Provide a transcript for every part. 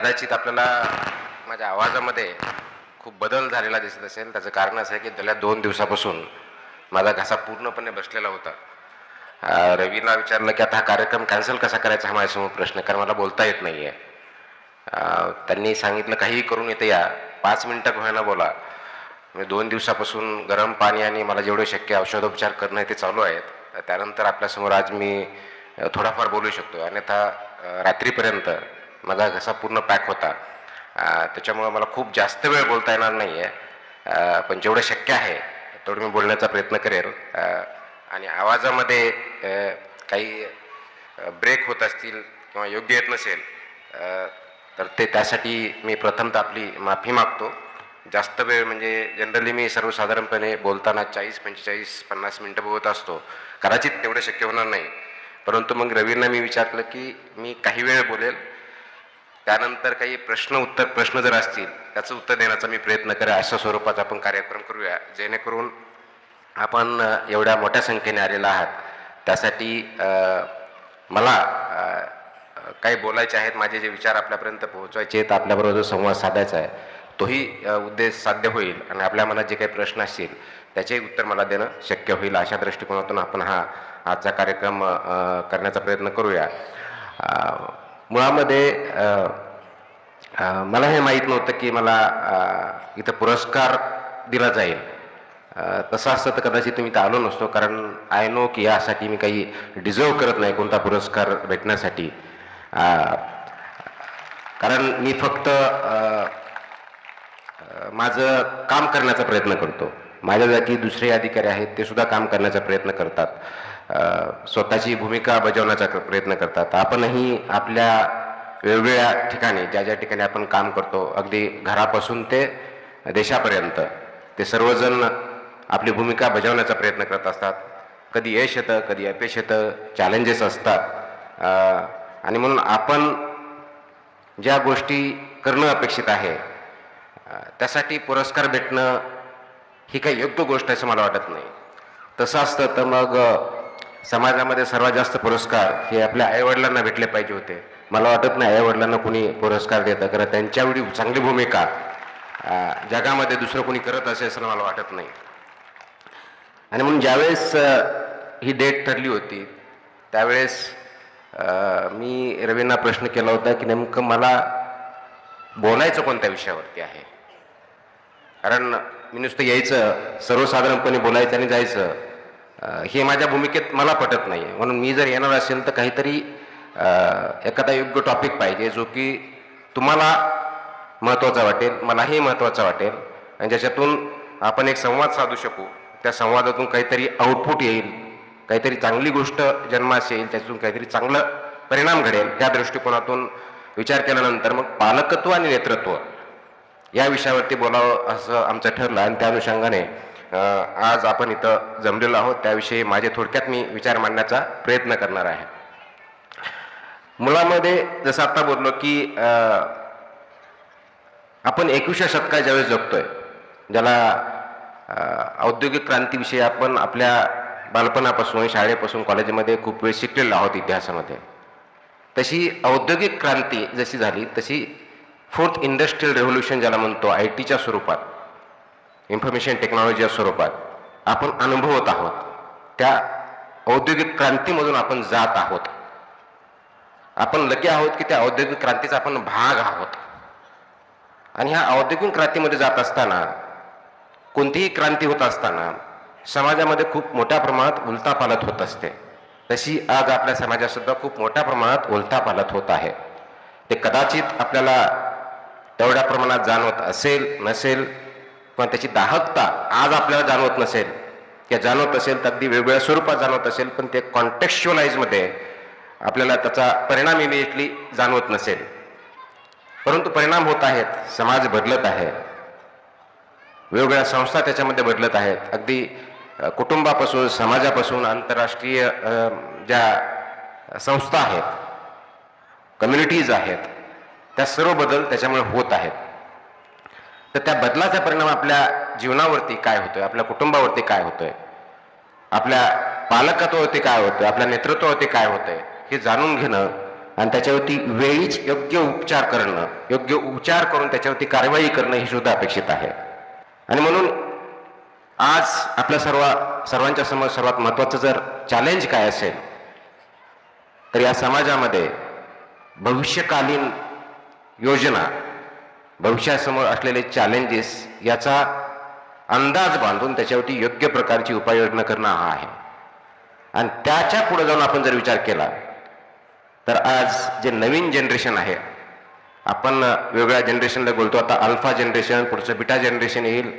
कदाचित आपल्याला माझ्या आवाजामध्ये खूप बदल झालेला दिसत असेल. त्याचं कारण असं आहे की गेल्या 2 दिवसापासून माझा घसा पूर्णपणे बसलेला होता. रवीला विचारलं की आता हा कार्यक्रम कॅन्सल कसा करायचा, हा माझ्यासमोर प्रश्न, कारण मला बोलता येत नाही आहे. त्यांनी सांगितलं काहीही करून इथे या, 5 मिनिटं होईना बोला. मी 2 दिवसापासून गरम पाणी आणि मला जेवढे शक्य औषधोपचार करणं ते चालू आहेत. त्यानंतर आपल्यासमोर आज मी थोडाफार बोलू शकतो. अन्यथा रात्रीपर्यंत माझा घसा पूर्ण पॅक होता. त्याच्यामुळं मला खूप जास्त वेळ बोलता येणार नाही आहे. पण जेवढं शक्य आहे तेवढं मी बोलण्याचा प्रयत्न करेल. आणि आवाजामध्ये काही ब्रेक होत असतील किंवा योग्य येत नसेल तर त्यासाठी मी प्रथमतः आपली माफी मागतो. जास्त वेळ म्हणजे जनरली मी सर्वसाधारणपणे बोलताना 40, 45, 50 मिनटं बोलत असतो. कदाचित तेवढं शक्य होणार नाही. परंतु मग रवींना मी विचारलं की मी काही वेळ बोलेल, त्यानंतर काही प्रश्न जर असतील त्याचं उत्तर देण्याचा मी प्रयत्न करेन. अशा स्वरूपात आपण कार्यक्रम करूया, जेणेकरून आपण एवढ्या मोठ्या संख्येने आलेला आहात. त्यासाठी मला काही बोलायचे आहेत, माझे जे विचार आपल्यापर्यंत पोहोचवायचे आहेत, आपल्याबरोबर जो संवाद साधायचा आहे तोही उद्देश साध्य होईल आणि आपल्या मनात जे काही प्रश्न असतील त्याचेही उत्तर मला देणं शक्य होईल. अशा दृष्टिकोनातून आपण आजचा कार्यक्रम करण्याचा प्रयत्न करूया. मुळामध्ये मला हे माहीत नव्हतं की मला इथं पुरस्कार दिला जाईल. तसं असतं तर कदाचित मी इथं आलो नसतो, कारण आय नो की यासाठी मी काही डिझर्व करत नाही कोणता पुरस्कार भेटण्यासाठी. कारण मी फक्त माझं काम करण्याचा प्रयत्न करतो. माझ्या जागी दुसरे अधिकारी आहेत, ते सुद्धा काम करण्याचा प्रयत्न करतात, स्वतःची भूमिका बजावण्याचा प्रयत्न करतात. आपणही आपल्या वेगवेगळ्या ठिकाणी ज्या ज्या ठिकाणी आपण काम करतो, अगदी घरापासून ते देशापर्यंत, ते सर्वजण आपली भूमिका बजावण्याचा प्रयत्न करत असतात. कधी यश येतं, कधी अपयश येतं, चॅलेंजेस असतात. आणि म्हणून आपण ज्या गोष्टी करणं अपेक्षित आहे त्यासाठी पुरस्कार भेटणं ही काही योग्य गोष्ट असं मला वाटत नाही. तसं असतं तर मग समाजामध्ये सर्वात जास्त पुरस्कार हे आपल्या आईवडिलांना भेटले पाहिजे होते. मला वाटत नाही आईवडिलांना कोणी पुरस्कार देतं, कारण त्यांच्याएवढी चांगली भूमिका जगामध्ये दुसरं कोणी करत असेल असं मला वाटत नाही. आणि म्हणून ज्यावेळेस ही डेट ठरली होती त्यावेळेस मी रवींना प्रश्न केला होता की नेमकं मला बोलायचं कोणत्या विषयावरती आहे. कारण मी नुसतं यायचं, सर्वसाधारणपणे बोलायचं आणि जायचं, हे माझ्या भूमिकेत मला पटत नाही. म्हणून मी जर येणार असेल तर काहीतरी एखादा योग्य टॉपिक पाहिजे जो की तुम्हाला महत्त्वाचा वाटेल, मलाही महत्त्वाचा वाटेल, आणि ज्याच्यातून आपण एक संवाद साधू शकू. त्या संवादातून काहीतरी आउटपुट येईल, काहीतरी चांगली गोष्ट जन्मास येईल, त्याच्यातून काहीतरी चांगलं परिणाम घडेल. त्या दृष्टिकोनातून विचार केल्यानंतर मग पालकत्व आणि नेतृत्व या विषयावरती बोलावं असं आमचं ठरलं. आणि त्या अनुषंगाने आज आपण इथं जमलेलो आहोत. त्याविषयी माझे थोडक्यात मी विचार मांडण्याचा प्रयत्न करणार आहे. मुळामध्ये जसं आता बोललो की आपण 21व्या शतकात ज्यावेळेस जगतोय, ज्याला औद्योगिक क्रांतीविषयी आपण आपल्या बालपणापासून, शाळेपासून, कॉलेजमध्ये खूप वेळ शिकलेलो आहोत इतिहासामध्ये. तशी औद्योगिक क्रांती जशी झाली तशी 4th इंडस्ट्रियल रेव्होल्यूशन ज्याला म्हणतो, IT च्या स्वरूपात, इन्फॉर्मेशन टेक्नॉलॉजीच्या स्वरूपात आपण अनुभवत आहोत. त्या औद्योगिक क्रांतीमधून आपण जात आहोत. आपण लगे आहोत की त्या औद्योगिक क्रांतीचा आपण भाग आहोत. आणि ह्या औद्योगिक क्रांतीमध्ये जात असताना, कोणतीही क्रांती होत असताना समाजामध्ये खूप मोठ्या प्रमाणात उलथापालथ होत असते. तशी आज आपल्या समाजात सुद्धा खूप मोठ्या प्रमाणात उलथापालथ होत आहे. ते कदाचित आपल्याला तेवढ्या प्रमाणात जाणवत असेल नसेल, पण त्याची दाहकता आज आपल्याला जाणवत नसेल किंवा जाणवत असेल तर अगदी वेगवेगळ्या स्वरूपात जाणवत असेल, पण ते कॉन्टेक्स्च्युअलाइजमध्ये आपल्याला त्याचा परिणाम इमिजिएटली जाणवत नसेल. परंतु परिणाम होत आहेत. समाज बदलत आहे, वेगवेगळ्या संस्था त्याच्यामध्ये बदलत आहेत. अगदी कुटुंबापासून, समाजापासून, आंतरराष्ट्रीय ज्या संस्था आहेत, कम्युनिटीज आहेत, त्या सर्व बदल त्याच्यामुळे होत आहेत. तर त्या बदलाचा परिणाम आपल्या जीवनावरती काय होतोय, आपल्या कुटुंबावरती काय होतोय, आपल्या पालकत्वावरती काय होतोय, आपल्या नेतृत्वावरती काय होतंय, हे जाणून घेणं आणि त्याच्यावरती वेळीच योग्य उपचार करणं, योग्य उपचार करून त्याच्यावरती कारवाई करणं हे सुद्धा अपेक्षित आहे. आणि म्हणून आज आपल्या सर्वांच्या समोर सर्वात महत्त्वाचं जर चॅलेंज काय असेल तर या समाजामध्ये भविष्यकालीन योजना, भविष्यासमोर असलेले चॅलेंजेस याचा अंदाज बांधून त्याच्यावरती योग्य प्रकारची उपाययोजना करणं हा आहे. आणि त्याच्या पुढे जाऊन आपण जर विचार केला तर आज जे नवीन जनरेशन आहे, आपण वेगळ्या जनरेशनला बोलतो, आता अल्फा जनरेशन, पुढचं बीटा जनरेशन येईल.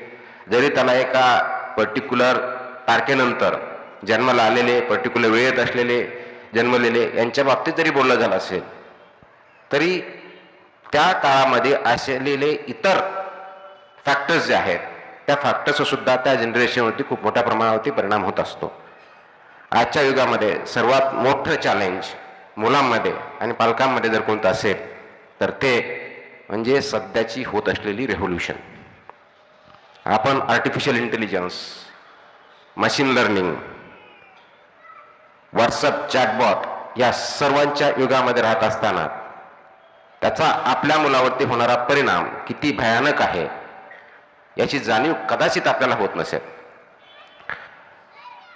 जरी त्याला एका पर्टिक्युलर तारखेनंतर जन्माला आलेले, पर्टिक्युलर वेळेत असलेले, जन्मलेले यांच्या बाबतीत जरी बोललं झालं असेल तरी त्या काळामध्ये असलेले इतर फॅक्टर्स जे आहेत त्या फॅक्टर्सचा सुद्धा त्या जनरेशनवरती खूप मोठ्या प्रमाणावरती परिणाम होत असतो. आजच्या युगामध्ये सर्वात मोठं चॅलेंज मुलांमध्ये आणि पालकांमध्ये जर कोणतं असेल तर ते म्हणजे सध्याची होत असलेली रेव्होल्यूशन. आपण artificial intelligence, machine learning, WhatsApp, chatbot या सर्वांच्या युगामध्ये राहत असताना त्याचा आपल्या मुलावरती होणारा परिणाम किती भयानक आहे याची जाणीव कदाचित आपल्याला होत नसेल.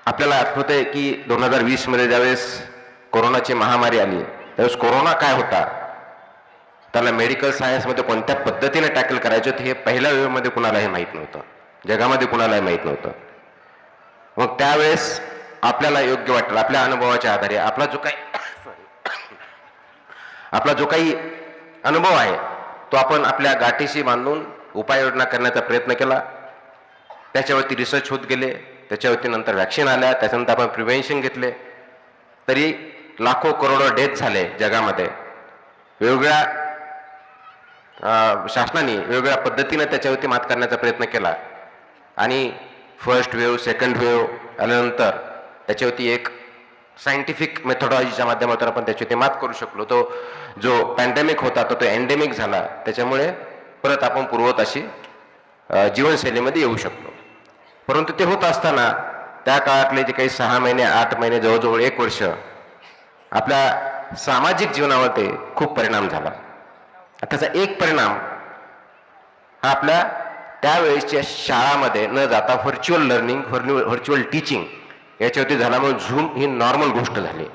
आपल्याला आठवतंय की 2020 मध्ये ज्यावेळेस कोरोनाची महामारी आली त्यावेळेस कोरोना काय होता, त्याला मेडिकल सायन्समध्ये कोणत्या पद्धतीने टॅकल करायचं हे पहिल्या वेळेमध्ये कुणालाही माहीत नव्हतं, जगामध्ये कुणालाही माहीत नव्हतं. मग त्यावेळेस आपल्याला योग्य वाटेल आपल्या अनुभवाच्या आधारे आपला जो काही अनुभव आहे तो आपण आपल्या गाठीशी बांधून उपाययोजना करण्याचा प्रयत्न केला. त्याच्यावरती रिसर्च होत गेले, त्याच्यावरती नंतर वॅक्सिन आल्या, त्याच्यानंतर आपण प्रिव्हेन्शन घेतले. तरी लाखो करोडो डेथ झाले जगामध्ये. वेगवेगळ्या शासनाने वेगवेगळ्या पद्धतीने त्याच्यावरती मात करण्याचा प्रयत्न केला आणि फर्स्ट वेव्ह, सेकंड वेव्ह आल्यानंतर त्याच्यावरती एक सायंटिफिक मेथॉडॉलॉजीच्या माध्यमातून आपण त्याच्यावरती मात करू शकलो. तो जो पॅन्डेमिक होता तो एंडेमिक झाला. त्याच्यामुळे परत आपण पूर्वत अशी जीवनशैलीमध्ये येऊ शकलो. परंतु ते होत असताना त्या काळातले जे काही 6 महिने, 8 महिने, जवळजवळ 1 वर्ष आपल्या सामाजिक जीवनावरती खूप परिणाम झाला. त्याचा एक परिणाम हा आपल्या त्यावेळेसच्या शाळामध्ये न जाता व्हर्च्युअल लर्निंग, व्हर्च्युअल टीचिंग याच्यावरती झाल्यामुळे झूम ही नॉर्मल गोष्ट झाली.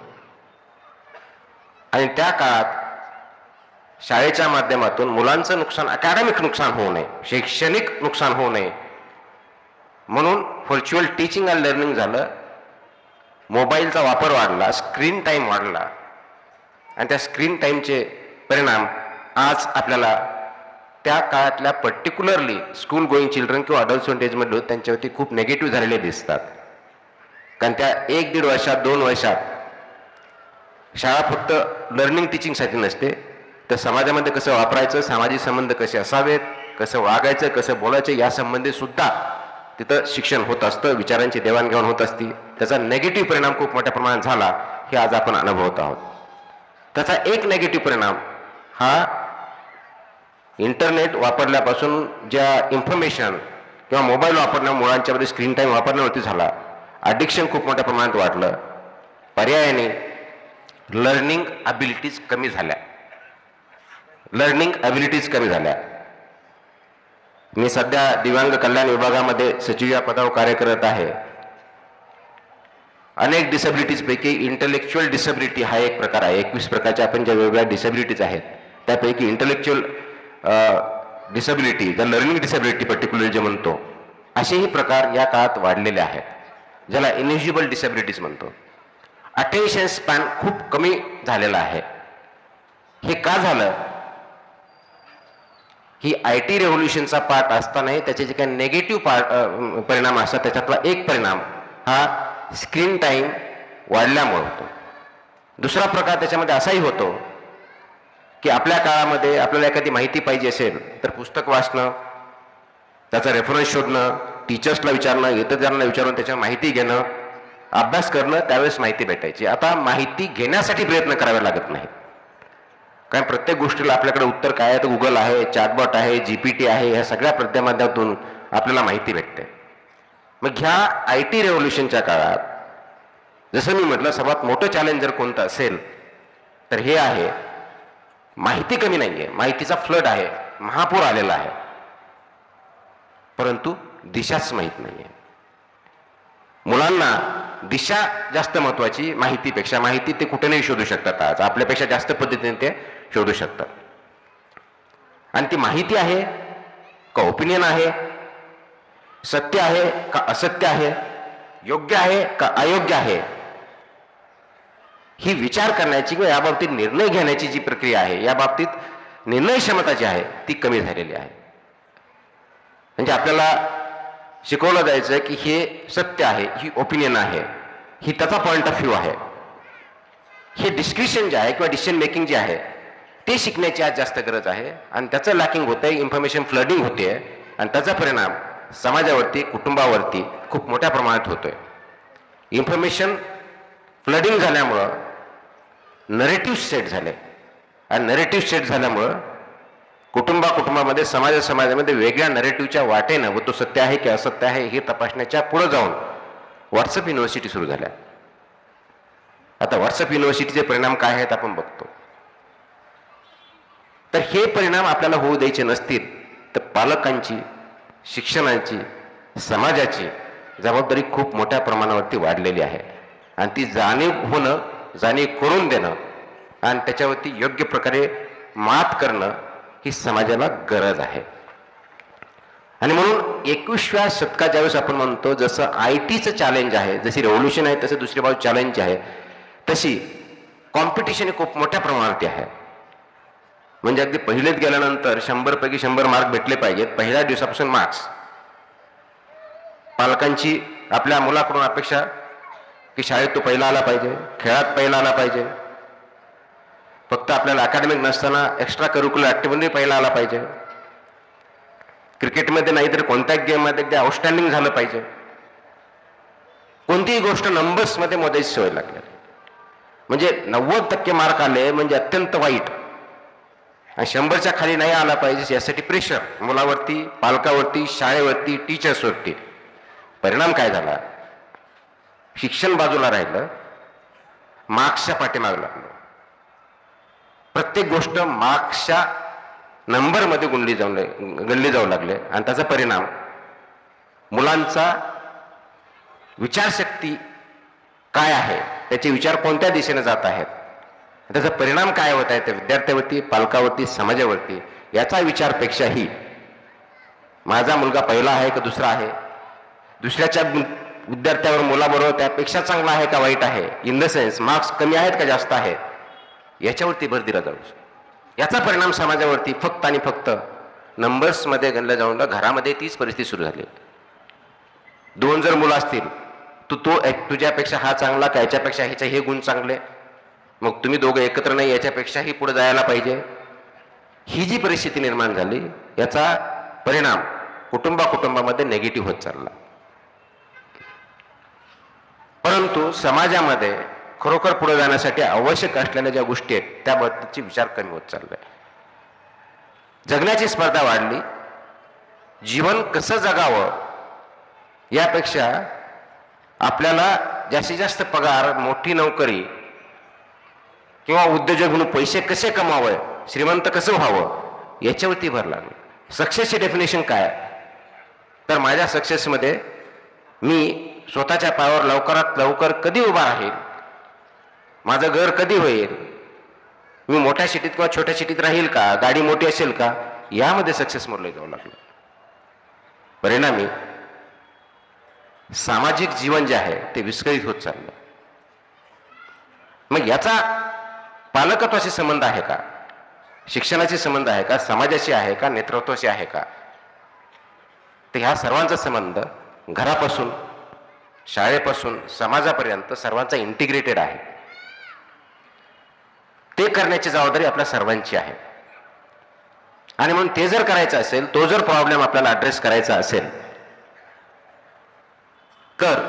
आणि त्या काळात शाळेच्या माध्यमातून मुलांचं नुकसान, अकॅडमिक नुकसान होऊ नये, शैक्षणिक नुकसान होऊ नये म्हणून व्हर्च्युअल टीचिंग आणि लर्निंग झालं. मोबाईलचा वापर वाढला, स्क्रीन टाईम वाढला आणि त्या स्क्रीन टाईमचे परिणाम आज आपल्याला त्या काळातल्या पर्टिक्युलरली स्कूल गोईंग चिल्ड्रन किंवा अडल्ट एजमध्ये त्यांच्यावरती खूप नेगेटिव्ह झालेले दिसतात. कारण त्या 1-1.5 वर्षात, 2 वर्षात शाळा फक्त लर्निंग टीचिंगसाठी नसते, तर समाजामध्ये कसं वापरायचं, सामाजिक संबंध कसे असावेत, कसं वागायचं, कसं बोलायचं या संबंधी सुद्धा तिथं शिक्षण होत असतं, विचारांची देवाणघेवाण होत असती. त्याचा नेगेटिव्ह परिणाम खूप मोठ्या प्रमाणात झाला हे आज आपण अनुभवत आहोत. त्याचा एक नेगेटिव्ह परिणाम हा इंटरनेट वापरल्यापासून ज्या इन्फॉर्मेशन किंवा मोबाईल वापरण्या मुलांच्यामध्ये स्क्रीन टाईम वापरण्यावरती झाला, ॲडिक्शन खूप मोठ्या प्रमाणात वाढलं. पर्यायाने लर्निंग ॲबिलिटीज कमी झाल्या. मी सध्या दिव्यांग कल्याण विभागामध्ये सचिव या पदावर कार्य करत आहे. अनेक डिसेबिलिटीजपैकी इंटेलेक्च्युअल डिसेबिलिटी हा एक प्रकार आहे. 21 प्रकारच्या आपण ज्या वेगवेगळ्या डिसेबिलिटीज आहेत त्यापैकी intellectual disability, the learning disability particular जे म्हणतो, असेही प्रकार या काळात वाढलेले आहेत, ज्याला इनिजिबल डिसेबिलिटीज म्हणतो. अटेन्शन स्पॅन खूप कमी झालेला आहे. हे का झालं? ही IT रेव्होल्युशनचा पार्ट असतानाही त्याचे जे काही नेगेटिव्ह परिणाम असतात त्याच्यातला एक परिणाम हा स्क्रीन टाईम वाढल्यामुळे होतो. दुसरा प्रकार त्याच्यामध्ये असाही होतो की आपल्या काळामध्ये आपल्याला एखादी माहिती पाहिजे असेल तर पुस्तक वाचणं, त्याचा रेफरन्स शोधणं, टीचर्सला विचारणं, इतरांना विचारून त्याच्यावर माहिती घेणं, अभ्यास करणं, त्यावेळेस माहिती भेटायची. आता माहिती घेण्यासाठी प्रयत्न करावे लागत नाही, कारण प्रत्येक गोष्टीला आपल्याकडे उत्तर काय आहे तर गुगल आहे, चॅटबॉट आहे, GPT आहे, ह्या सगळ्या माध्यमातून आपल्याला माहिती भेटते. मग ह्या IT रेव्होल्युशनच्या काळात जसं मी म्हटलं सर्वात मोठं चॅलेंज जर कोणतं असेल तर हे आहे, माहिती कमी नाहीये, माहितीचा फ्लड आहे, महापूर आलेला आहे, परंतु दिशाच माहीत नाहीये. मुलांना दिशा जास्त महत्वाची माहितीपेक्षा. माहिती ते कुठे नाही शोधू शकतात, आज आपल्यापेक्षा जास्त पद्धतीने ते शोधू शकतात. आणि ती माहिती आहे का ओपिनियन आहे, सत्य आहे का असत्य आहे, योग्य आहे का अयोग्य आहे, ही विचार करण्याची किंवा याबाबतीत निर्णय घेण्याची जी प्रक्रिया आहे, या बाबतीत निर्णय क्षमता जी आहे ती कमी झालेली आहे. म्हणजे आपल्याला शिकवलं जायचं की हे सत्य आहे, ही ओपिनियन आहे, ही त्याचा पॉइंट ऑफ व्ह्यू आहे. हे डिस्क्रिप्शन जे आहे किंवा डिसिजन मेकिंग जे आहे ते शिकण्याची आज जास्त गरज आहे. आणि त्याचं लॅकिंग होतंय, इन्फॉर्मेशन फ्लडिंग होते आणि त्याचा परिणाम समाजावरती, कुटुंबावरती खूप मोठ्या प्रमाणात होतोय. इन्फॉर्मेशन फ्लडिंग झाल्यामुळं नरेटिव्ह सेट झाले आणि नरेटिव्ह सेट झाल्यामुळं कुटुंबामध्ये, समाजामध्ये वेगळ्या नरेटिव्हच्या वाटेनं, व तो सत्य आहे की असत्य आहे हे तपासण्याच्या पुढे जाऊन व्हॉट्सअप युनिव्हर्सिटी सुरू झाल्या. आता व्हॉट्सअप युनिव्हर्सिटीचे परिणाम काय आहेत आपण बघतो. तर हे परिणाम आपल्याला होऊ द्यायचे नसतील तर पालकांची, शिक्षणाची, समाजाची जबाबदारी खूप मोठ्या प्रमाणावरती वाढलेली आहे. आणि ती जाणीव होणं, जाणीव करून देणं आणि त्याच्यावरती योग्य प्रकारे मात करणं ही समाजाला गरज आहे. आणि म्हणून 21व्या शतकात ज्यावेळेस आपण म्हणतो, जसं IT चं चॅलेंज आहे, जशी रेव्होल्युशन आहे तसं दुसरी बाजू चॅलेंज आहे, तशी कॉम्पिटिशन खूप मोठ्या प्रमाणावरती आहे. म्हणजे अगदी पहिलेच गेल्यानंतर 100 पैकी 100 मार्क भेटले पाहिजेत, पहिल्या दिवसापासून मार्क्स. पालकांची आपल्या मुलाकडून अपेक्षा की शाळेत तो पहिला आला पाहिजे, खेळात पहिला आला पाहिजे, फक्त आपल्याला अकॅडमिक नसताना एक्स्ट्रा करिक्युलर ऍक्टिव्हिटी पहिला आला पाहिजे, क्रिकेटमध्ये नाही तर कोणत्याही गेममध्ये अगदी आउटस्टँडिंग झालं पाहिजे. कोणतीही गोष्ट नंबर्समध्ये मोजायची सवय लागली. म्हणजे 90% मार्क आले म्हणजे अत्यंत वाईट, आणि 100च्या खाली नाही आला पाहिजे यासाठी प्रेशर मुलावरती, पालकावरती, शाळेवरती, टीचर्सवरती. परिणाम काय झाला? शिक्षण बाजूला राहिलं, मार्क्सच्या पाठीमागे लागलं. प्रत्येक गोष्ट मार्क्सच्या नंबरमध्ये गणली जाऊ लागले आणि त्याचा परिणाम मुलांचा विचारशक्ती काय आहे, त्याचे विचार कोणत्या दिशेने जात आहेत, त्याचा परिणाम काय होत आहे त्या विद्यार्थ्यावरती, पालकावरती, समाजावरती, याचा विचारपेक्षाही माझा मुलगा पहिला आहे का दुसरा आहे, दुसऱ्याच्या विद्यार्थ्यावर, मुलाबरोबर त्यापेक्षा चांगला आहे का वाईट आहे, इन द सेन्स मार्क्स कमी आहेत का जास्त आहे, याच्यावरती भर दिला जाऊ. याचा परिणाम समाजावरती फक्त आणि फक्त नंबर्समध्ये गणलं जाऊन घरामध्ये तीच परिस्थिती सुरू झाली. 2 जर मुलं असतील, तो तुझ्यापेक्षा हा चांगला का याच्यापेक्षा ह्याचे हे गुण चांगले, मग तुम्ही दोघं एकत्र नाही, याच्यापेक्षाही पुढे जायला पाहिजे. ही जी परिस्थिती निर्माण झाली याचा परिणाम कुटुंबामध्ये नेगेटिव्ह होत चालला. परंतु समाजामध्ये खरोखर पुढे जाण्यासाठी आवश्यक असलेल्या ज्या गोष्टी आहेत त्याबद्दलचे विचार कमी होत चालले. जगण्याची स्पर्धा वाढली, जीवन कसं जगावं यापेक्षा आपल्याला जास्तीत जास्त पगार, मोठी नोकरी किंवा उद्योजक म्हणून पैसे कसे कमावे, श्रीमंत कसं व्हावं याच्यावरती भर लागला. सक्सेसची डेफिनेशन काय? तर माझ्या सक्सेसमध्ये मी स्वतःच्या पायावर लवकरात लवकर कधी उभा राहील, माझं घर कधी होईल, मी मोठ्या सिटीत किंवा छोट्या सिटीत राहील का, गाडी मोठी असेल का, यामध्ये सक्सेस मोडले जाऊ लागलं. परिणामी सामाजिक जीवन जे आहे ते विस्कळीत होत चाललं. मग याचा पालकत्वाशी संबंध आहे का, शिक्षणाशी संबंध आहे का, समाजाशी आहे का, नेतृत्वाशी आहे का? तर ह्या सर्वांचा संबंध घरापासून, शाळेपासून, समाजापर्यंत सर्वांचा इंटिग्रेटेड आहे. ते करण्याची जबाबदारी आपल्या सर्वांची आहे. आणि म्हणून ते जर करायचं असेल, तो जर प्रॉब्लेम आपल्याला ऍड्रेस करायचा असेल, तर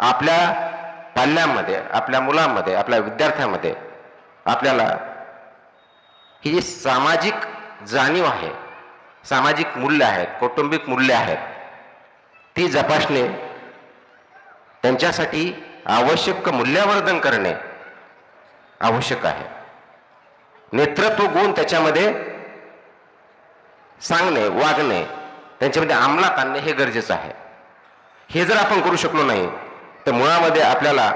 आपल्या पाल्यामध्ये, आपल्या मुलांमध्ये, आपल्या विद्यार्थ्यांमध्ये आपल्याला ही जी सामाजिक जाणीव आहे, सामाजिक मूल्य आहेत, कौटुंबिक मूल्य आहेत, ती जपासणे, त्यांच्यासाठी आवश्यक मूल्यवर्धन करणे आवश्यक आहे. नेतृत्व गुण त्याच्यामध्ये सांगणे, वागणे, त्यांच्यामध्ये अंमलात आणणे हे गरजेचं आहे. हे जर आपण करू शकलो नाही तर मुळामध्ये आपल्याला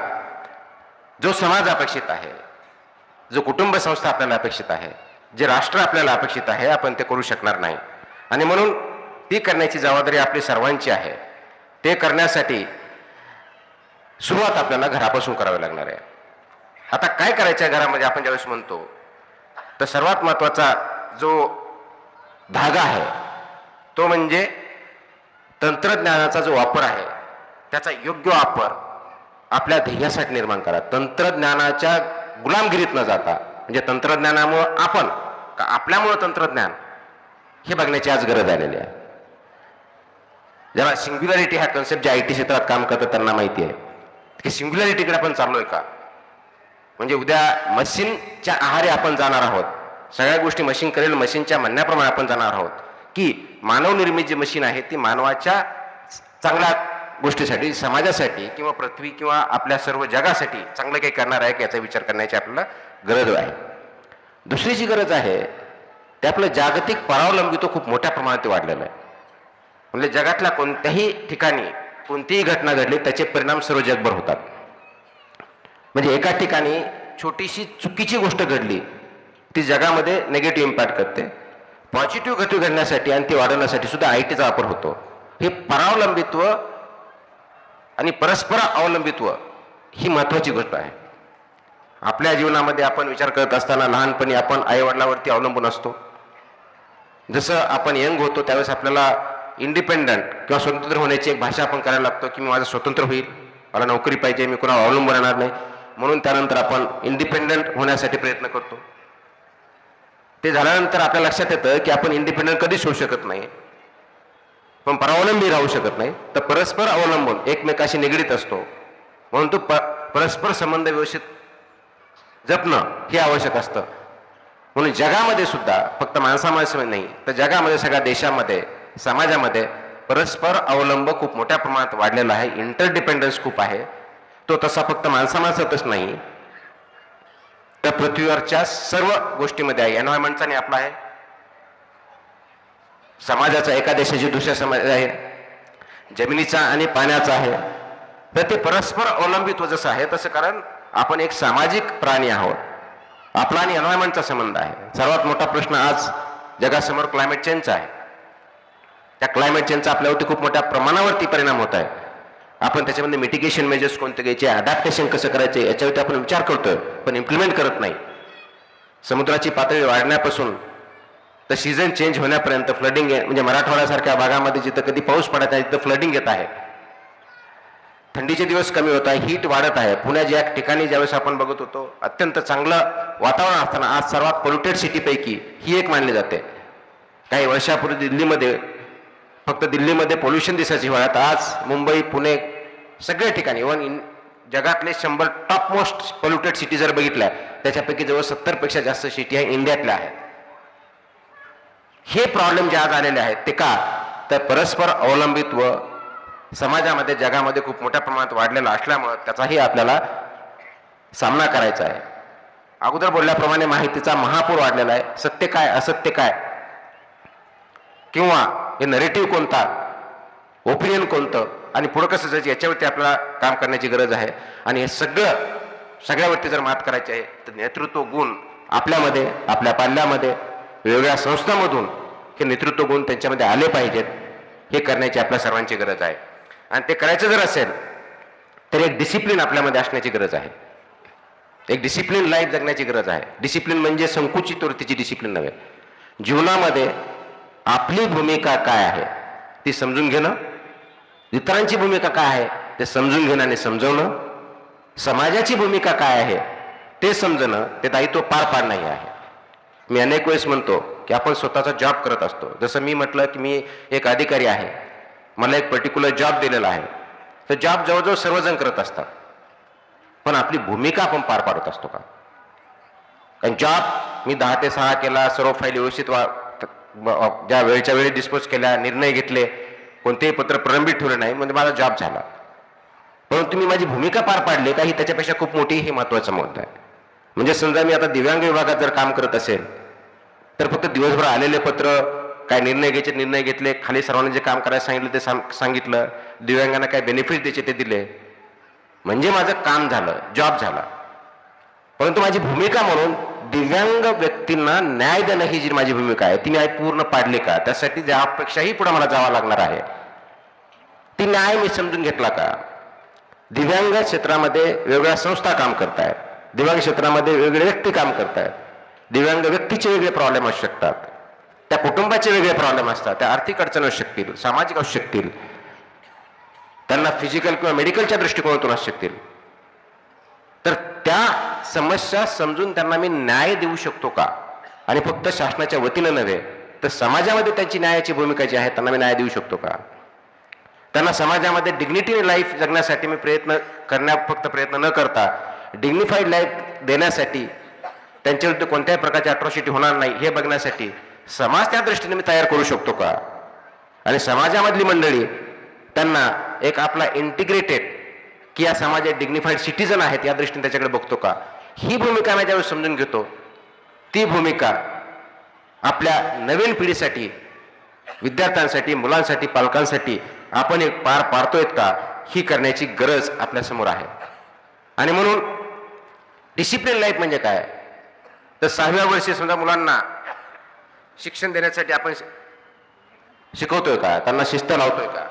जो समाज अपेक्षित आहे, जो कुटुंब संस्था आपल्याला अपेक्षित आहे, जे राष्ट्र आपल्याला अपेक्षित आहे, आपण ते करू शकणार नाही. आणि म्हणून ती करण्याची जबाबदारी आपली सर्वांची आहे. ते करण्यासाठी सुरुवात आपल्याला घरापासून करावी लागणार आहे. आता काय करायचं आहे घरामध्ये आपण ज्यावेळेस म्हणतो, तर सर्वात महत्त्वाचा जो धागा आहे तो म्हणजे तंत्रज्ञानाचा जो वापर आहे त्याचा योग्य वापर आपल्या ध्येयासाठी निर्माण करा. तंत्रज्ञानाच्या गुलामगिरीत न जाता, म्हणजे तंत्रज्ञानामुळं आपण का आपल्यामुळं तंत्रज्ञान, हे बघण्याची आज गरज आलेली आहे. ज्याला सिंग्युलॅरिटी हा कन्सेप्ट जे IT क्षेत्रात काम करतात त्यांना माहिती आहे की सिंग्युलॅरिटीकडे आपण चाललोय का. म्हणजे उद्या मशीनच्या आहारी आपण जाणार आहोत, सगळ्या गोष्टी मशीन करेल, मशीनच्या म्हणण्याप्रमाणे आपण जाणार आहोत, की मानवनिर्मित जी मशीन आहे ती मानवाच्या चांगल्या गोष्टीसाठी, समाजासाठी किंवा पृथ्वी किंवा आपल्या सर्व जगासाठी चांगलं काही करणार आहे की याचा विचार करण्याची आपल्याला गरज आहे. दुसरी जी गरज आहे ते आपलं जागतिक परावलंबित्व खूप मोठ्या प्रमाणात वाढलेलं आहे. म्हणजे जगातल्या कोणत्याही ठिकाणी कोणतीही घटना घडली त्याचे परिणाम सर्व जगभर होतात. म्हणजे एका ठिकाणी छोटीशी चुकीची गोष्ट घडली ती जगामध्ये निगेटिव्ह इम्पॅक्ट करते. पॉझिटिव्ह घटना घडण्यासाठी आणि ती वाढवण्यासाठी सुद्धा ITचा वापर होतो. हे परावलंबित्व आणि परस्पर अवलंबित्व ही महत्वाची गोष्ट आहे. आपल्या जीवनामध्ये आपण विचार करत असताना लहानपणी आपण आईवडिलावरती अवलंबून असतो. जसं आपण यंग होतो त्यावेळेस आपल्याला इंडिपेंडंट किंवा स्वतंत्र होण्याची एक भाषा आपण करायला लागतो की मी माझं स्वतंत्र होईल, मला नोकरी पाहिजे, मी कोणावर अवलंबून राहणार नाही. म्हणून त्यानंतर आपण इंडिपेंडंट होण्यासाठी प्रयत्न करतो. ते झाल्यानंतर आपल्या लक्षात येतं की आपण इंडिपेंडंट कधीच होऊ शकत नाही, पण परावलंबी राहू शकत नाही. तर परस्पर अवलंबून एकमेकाशी निगडीत असतो. म्हणून तो परस्पर संबंध व्यवस्थित जपणं हे आवश्यक असतं. म्हणून जगामध्ये सुद्धा फक्त माणसामध्ये नाही तर जगामध्ये सगळ्या देशामध्ये, समाजामध्ये परस्पर अवलंब खूप मोठ्या प्रमाणात वाढलेला आहे. इंटरडिपेंडन्स खूप आहे. तो तसा फक्त माणसामाणसातच नाही तर पृथ्वीवरच्या सर्व गोष्टीमध्ये आहे. एन्व्हायरमेंटचा आणि आपला आहे, समाजाचा एका देशाची दुसऱ्या समाज आहे, जमिनीचा आणि पाण्याचा आहे. तर ते परस्पर अवलंबित्व जसं आहे तसं, कारण आपण एक सामाजिक प्राणी आहोत. आपला आणि एन्व्हायरमेंटचा संबंध आहे. सर्वात मोठा प्रश्न आज जगासमोर क्लायमेट चेंजचा आहे. त्या क्लायमेट चेंजचा आपल्यावरती खूप मोठ्या प्रमाणावरती परिणाम होत आहे. आपण त्याच्यामध्ये मिटिगेशन मेजर्स कोणते घ्यायचे, अडॅप्टेशन कसं करायचे याच्यावरती आपण विचार करतोय पण इम्प्लिमेंट करत नाही. समुद्राची पातळी वाढण्यापासून तर सीझन चेंज होण्यापर्यंत फ्लडिंग, म्हणजे मराठवाड्यासारख्या भागामध्ये जिथं कधी पाऊस पडत आहे तिथं फ्लडिंग येत आहे. थंडीचे दिवस कमी होत आहे, हीट वाढत आहे. पुण्या ज्या ठिकाणी ज्यावेळेस आपण बघत होतो अत्यंत चांगलं वातावरण असताना आज सर्वात पोल्युटेड सिटीपैकी ही एक मानली जाते. काही वर्षापूर्वी दिल्लीमध्ये, फक्त दिल्लीमध्ये पोल्युशन दिसायची हिवाळ्यात, आज मुंबई, पुणे सगळ्या ठिकाणी, इव्हन जगातले 100 टॉप मोस्ट पोल्युटेड सिटी जर बघितल्या त्याच्यापैकी जवळ 70पेक्षा जास्त सिटी आहे इंडियातल्या आहेत. हे प्रॉब्लेम जे आज आलेले आहेत ते का, तर परस्पर अवलंबित्व समाजामध्ये, जगामध्ये खूप मोठ्या प्रमाणात वाढलेला असल्यामुळं त्याचाही आपल्याला सामना करायचा आहे. अगोदर बोलल्याप्रमाणे माहितीचा महापूर वाढलेला आहे. सत्य काय, असत्य काय, किंवा हे नरेटिव्ह कोणता, ओपिनियन कोणतं आणि पुढं कसं जायचं याच्यावरती आपल्याला काम करण्याची गरज आहे. आणि हे सगळ्यावरती जर मात करायची आहे तर नेतृत्व गुण आपल्यामध्ये, आपल्या पाल्यामध्ये, वेगवेगळ्या संस्थांमधून हे नेतृत्व गुण त्यांच्यामध्ये आले पाहिजेत. हे करण्याची आपल्या सर्वांची गरज आहे. आणि ते करायचं जर असेल तर एक डिसिप्लिन आपल्यामध्ये असण्याची गरज आहे. एक डिसिप्लिन लाईफ जगण्याची गरज आहे. डिसिप्लिन म्हणजे संकुचित वृत्तीची डिसिप्लिन नव्हे. जीवनामध्ये आपली भूमिका काय आहे ती समजून घेणं, इतरांची भूमिका काय आहे ते समजून घेणं आणि समजवणं, समाजाची भूमिका काय आहे ते समजणं, ते दायित्व पार पाडणं आहे. मी अनेक वेळेस म्हणतो की आपण स्वतःचा जॉब करत असतो. जसं मी म्हटलं की मी एक अधिकारी आहे, मला एक पर्टिक्युलर जॉब दिलेला आहे, तर जॉब जवळजवळ सर्वजण करत असतात, पण आपली भूमिका आपण पार पाडत असतो का? कारण जॉब मी 10 ते 6 केला, सर्व फाईल व्यवस्थित ज्या वेळच्या वेळी डिस्पोज केल्या, निर्णय घेतले, कोणतेही पत्र प्रलंबित ठेवलं नाही, म्हणजे माझा जॉब झाला. परंतु मी माझी भूमिका पार पाडली का ही त्याच्यापेक्षा खूप मोठी, हे महत्वाचा मुद्दा आहे. म्हणजे समजा मी आता दिव्यांग विभागात जर काम करत असेल तर फक्त दिवसभर आलेले पत्र, काय निर्णय घ्यायचे निर्णय घेतले, खाली सर्वांनी जे काम करायला सांगितलं ते सांगितलं, दिव्यांगांना काय बेनिफिट द्यायचे ते दिले, म्हणजे माझं काम झालं, जॉब झाला. परंतु माझी भूमिका म्हणून दिव्यांग व्यक्तींना न्याय देणं ही जी माझी भूमिका आहे ती मी पूर्ण पाडली का? त्यासाठी ज्यापेक्षाही पुढे मला जावं लागणार आहे ती न्याय मी समजून घेतला का? दिव्यांग क्षेत्रामध्ये वेगवेगळ्या संस्था काम करतायत, दिव्यांग क्षेत्रामध्ये वेगवेगळे व्यक्ती काम करतायत, दिव्यांग व्यक्तीचे वेगळे प्रॉब्लेम असू शकतात, त्या कुटुंबाचे वेगळे प्रॉब्लेम असतात, त्या आर्थिक अडचणी असू शकतील, सामाजिक असू शकतील, त्यांना फिजिकल किंवा मेडिकलच्या दृष्टिकोनातून असू शकतील. तर त्या समस्या समजून त्यांना मी न्याय देऊ शकतो का? आणि फक्त शासनाच्या वतीनं नव्हे तर समाजामध्ये त्यांची न्यायाची भूमिका जी आहे त्यांना मी न्याय देऊ शकतो का? त्यांना समाजामध्ये डिग्निटी लाईफ जगण्यासाठी मी फक्त प्रयत्न न करता डिग्निफाईड लाईफ देण्यासाठी, त्यांच्याविरुद्ध कोणत्याही प्रकारची अट्रॉसिटी होणार नाही हे बघण्यासाठी समाज त्या दृष्टीने मी तयार करू शकतो का? आणि समाजामधली मंडळी त्यांना एक आपला इंटिग्रेटेड की या समाजात डिग्निफाईड सिटीजन आहेत या दृष्टीने त्याच्याकडे बघतो का? ही भूमिका मी ज्यावेळेस समजून घेतो, ती भूमिका आपल्या नवीन पिढीसाठी, विद्यार्थ्यांसाठी, मुलांसाठी, पालकांसाठी आपण एक पार पाडतोय का ही करण्याची गरज आपल्यासमोर आहे. आणि म्हणून डिसिप्लिन लाईफ म्हणजे काय? तर 6व्या वर्षी समजा मुलांना शिक्षण देण्यासाठी आपण शिकवतोय का? त्यांना शिस्त लावतोय का?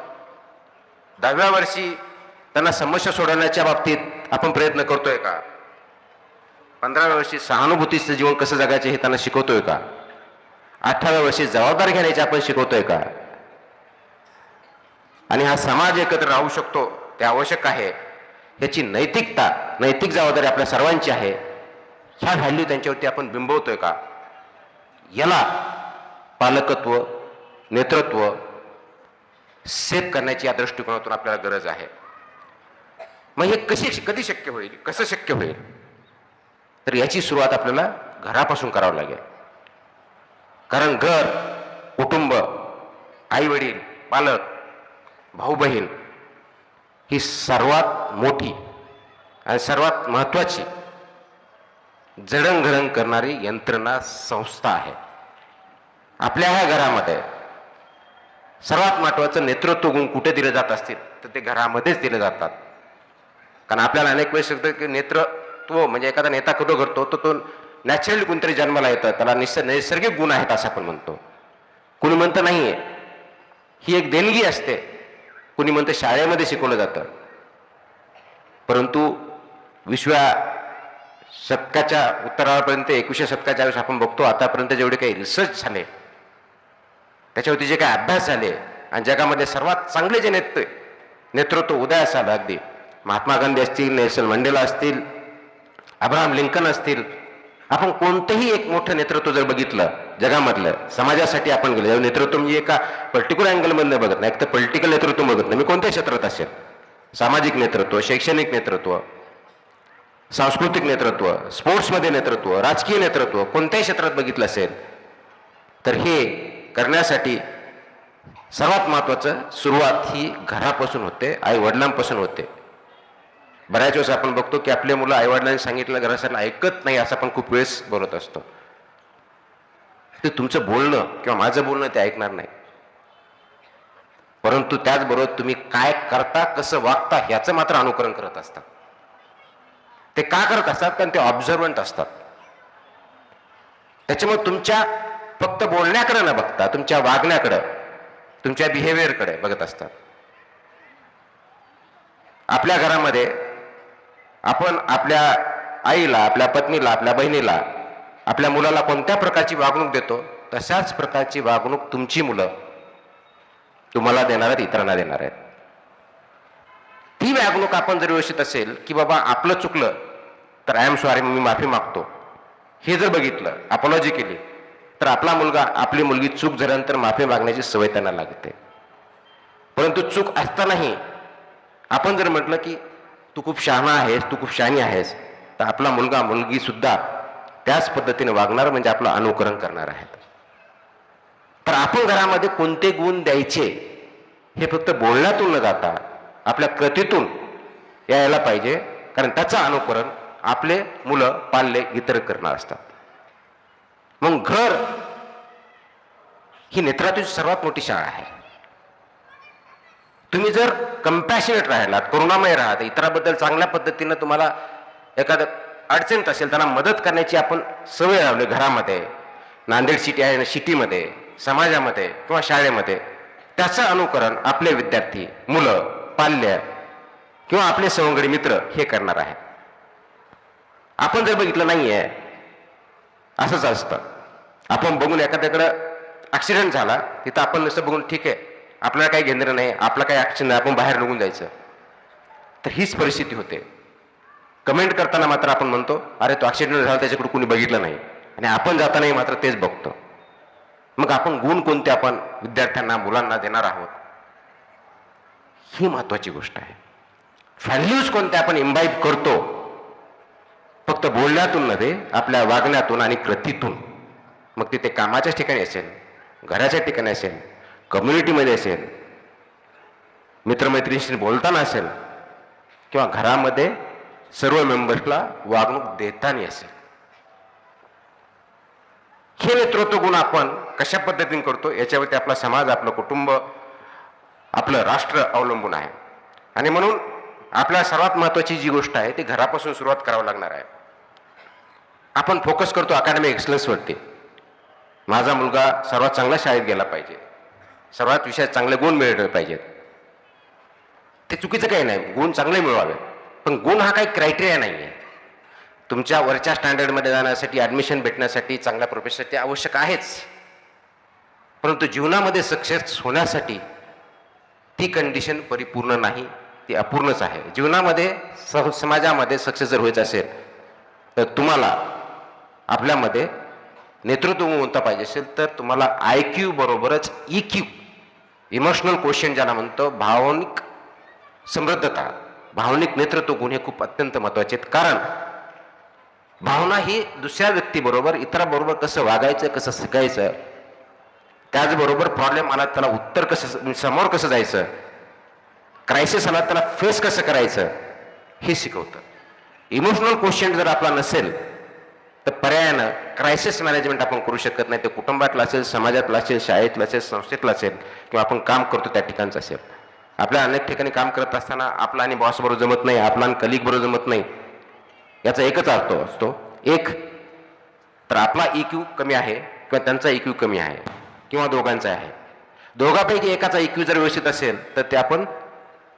10व्या वर्षी त्यांना समस्या सोडवण्याच्या बाबतीत आपण प्रयत्न करतोय का? 15व्या वर्षी सहानुभूतीचं जीवन कसं जगायचं हे त्यांना शिकवतोय का? 18व्या वर्षी जबाबदारी घेण्याची आपण शिकवतोय का? आणि हा समाज एकत्र राहू शकतो ते आवश्यक आहे, याची नैतिक जबाबदारी आपल्या सर्वांची आहे. ह्या व्हॅल्यू त्यांच्यावरती आपण बिंबवतोय का? याला पालकत्व, नेतृत्व सेट करण्याची या दृष्टिकोनातून आपल्याला गरज आहे. मग हे कधी शक्य होईल, कसं शक्य होईल? तर याची सुरुवात आपल्याला घरापासून करावं लागेल. कारण घर, कुटुंब, आई वडील, पालक, भाऊ बहीण ही सर्वात मोठी आणि सर्वात महत्वाची जडणघडण करणारी यंत्रणा संस्था आहे. आपल्या ह्या घरामध्ये सर्वात महत्वाचं नेतृत्व गुण कुठे दिले जात असतील तर ते घरामध्येच दिले जातात. कारण आपल्याला अनेक वेळेस सांगतं की नेतृत्व म्हणजे एखादा नेता कधी घडतो तर तो नॅचरली कोणतरी जन्माला येतं, त्याला नैसर्गिक गुण आहेत असं आपण म्हणतो. कुणी म्हणतं नाहीये, ही एक देणगी असते. कुणी म्हणतं शाळेमध्ये शिकवलं जातं. परंतु 20व्या शतकाच्या उत्तरापर्यंत 21व्या शतकाच्या वेळेस आपण बघतो आतापर्यंत जेवढे काही रिसर्च झाले, त्याच्यावरती जे काही अभ्यास झाले आणि जगामध्ये सर्वात चांगले जे नेतृत्व उदयास आलं, अगदी महात्मा गांधी असतील, नेल्सन मंडेला असतील, अब्राहम लिंकन असतील, आपण कोणतंही एक मोठं नेतृत्व जर बघितलं जगामधलं, समाजासाठी आपण गेलं नेतृत्व म्हणजे एका पर्टिक्युलर अँगलमधनं बघत नाही, एक तर पॉलिटिकल नेतृत्व बघत नाही, मी कोणत्या क्षेत्रात असेल, सामाजिक नेतृत्व, शैक्षणिक नेतृत्व, सांस्कृतिक नेतृत्व, स्पोर्ट्समध्ये नेतृत्व, राजकीय नेतृत्व, कोणत्याही क्षेत्रात बघितलं असेल तर हे करण्यासाठी सर्वात महत्वाचं सुरुवात ही घरापासून होते, आई वडिलांपासून होते. बऱ्याच वेळेस आपण बघतो की आपले मुलं आईवडिलांनी सांगितलं घरासाठी ऐकत नाही असं आपण खूप वेळेस बोलत असतो. ते तुमचं बोलणं किंवा माझं बोलणं ते ऐकणार नाही, परंतु त्याचबरोबर तुम्ही काय करता, कसं वागता याचं मात्र अनुकरण करत असतात. ते का करत असतात? कारण ते ऑब्झर्वंट असतात. त्याच्यामुळे तुमच्या फक्त बोलण्याकडे न बघता तुमच्या वागण्याकडे, तुमच्या बिहेवियरकडे बघत असतात. आपल्या घरामध्ये आपण आपल्या आईला, आपल्या पत्नीला, आपल्या बहिणीला, आपल्या मुलाला कोणत्या प्रकारची वागणूक देतो तशाच प्रकारची वागणूक तुमची मुलं तुम्हाला देणार आहेत, इतरांना देणार आहेत. ती वागणूक आपण जर व्यवस्थित असेल की बाबा आपलं चुकलं तर आय एम सॉरी, मी माफी मागतो, हे जर बघितलं, अपॉलॉजी केली, तर आपला मुलगा, आपली मुलगी चूक झाल्यानंतर माफी मागण्याची सवय त्यांना लागते. परंतु चूक असतानाही आपण जर म्हटलं की तू खूप शहाणा आहेस, तू खूप शहाणी आहेस, तर आपला मुलगा मुलगी सुद्धा त्याच पद्धतीने वागणार, म्हणजे आपलं अनुकरण करणार आहेत. तर आपण घरामध्ये कोणते गुण द्यायचे हे फक्त बोलण्यातून न जाता आपल्या कृतीतून यायला पाहिजे, कारण त्याचं अनुकरण आपले मुलं पाल्य इतर करणार असतात. मग घर ही नेतृत्वाची सर्वात मोठी शाळा आहे. तुम्ही जर कंपॅशनेट राहिलात, करुणामय राहात, इतराबद्दल चांगल्या पद्धतीनं तुम्हाला एखादं अडचणीत असेल त्यांना मदत करण्याची आपण सवय लावली घरामध्ये, नांदेड सिटी आहे सिटीमध्ये, समाजामध्ये किंवा शाळेमध्ये, त्याचं अनुकरण आपले विद्यार्थी, मुलं, पाल्य किंवा आपले सवंगडी मित्र हे करणार आहेत. आपण जर बघितलं नाहीये, असंच असतं. आपण बघून एखाद्याकडं ऍक्सिडेंट झाला तिथं आपण नुसतं बघून ठीक आहे, आपल्याला काही घेणं नाही, आपला काही ऍक्शन नाही, आपण बाहेर निघून जायचं. तर हीच परिस्थिती होते. कमेंट करताना मात्र आपण म्हणतो अरे तो ऍक्सिडेंट झाला त्याच्याकडे कोणी बघितलं नाही, आणि आपण जातानाही मात्र तेच बघतो. मग आपण गुण कोणते आपण विद्यार्थ्यांना, मुलांना देणार आहोत, ही महत्वाची गोष्ट आहे. व्हॅल्यूज कोणत्या आपण इम्बाईब करतो, फक्त बोलण्यातून नव्हे, आपल्या वागण्यातून आणि कृतीतून. मग तिथे कामाच्याच ठिकाणी असेल, घराच्या ठिकाणी असेल, कम्युनिटीमध्ये असेल, मित्रमैत्रिणींशी बोलताना असेल, किंवा घरामध्ये सर्व मेंबर्सला वागणूक देताना असेल. हे नेतृत्व गुण आपण कशा पद्धतीने करतो याच्यावरती आपला समाज, आपलं कुटुंब, आपलं राष्ट्र अवलंबून आहे. आणि म्हणून आपल्या सर्वात महत्वाची जी गोष्ट आहे ती घरापासून सुरुवात करावं लागणार आहे. आपण फोकस करतो अकॅडमिक एक्सलन्सवरती. माझा मुलगा सर्वात चांगल्या शाळेत गेला पाहिजे, सर्वात विषयात चांगले गुण मिळवले पाहिजेत. ते चुकीचं काही नाही, गुण चांगले मिळवावे, पण गुण हा काही क्रायटेरिया नाही आहे. तुमच्या वरच्या स्टँडर्डमध्ये जाण्यासाठी, ॲडमिशन भेटण्यासाठी, चांगल्या प्रोफेशनसाठी आवश्यक आहेच, परंतु जीवनामध्ये सक्सेस होण्यासाठी ती कंडिशन परिपूर्ण नाही, ती अपूर्णच आहे. जीवनामध्ये समाजामध्ये सक्सेस जर व्हायचं असेल तर तुम्हाला आपल्यामध्ये नेतृत्व कोणता पाहिजे असेल तर तुम्हाला IQ बरोबरच EQ, इमोशनल क्वोशियंट ज्याला म्हणतो, भावनिक समृद्धता, भावनिक नेतृत्व गुण हे खूप अत्यंत महत्वाचे आहेत. कारण भावना ही दुसऱ्या व्यक्तीबरोबर, इतराबरोबर कसं वागायचं, कसं शिकायचं, त्याचबरोबर प्रॉब्लेम आला त्याला उत्तर कसं, समोर कसं जायचं, क्रायसिस आला त्याला फेस कसं करायचं, हे शिकवतं. इमोशनल क्वोशियंट जर आपला नसेल तर पर्यायानं क्रायसिस मॅनेजमेंट आपण करू शकत नाही. ते कुटुंबातलं असेल, समाजातलं असेल, शाळेतलं असेल, संस्थेतलं असेल, किंवा आपण काम करतो त्या ठिकाणचं असेल. आपल्या अनेक ठिकाणी काम करत असताना आपला आणि बॉस बरोबर जमत नाही, आपला आणि कलिग बरोबर जमत नाही. याचा एकच अर्थ असतो, एक तर आपला EQ कमी आहे किंवा त्यांचा EQ कमी आहे, किंवा दोघांचा आहे. दोघांपैकी एकाचा EQ जर व्यवस्थित असेल तर ते आपण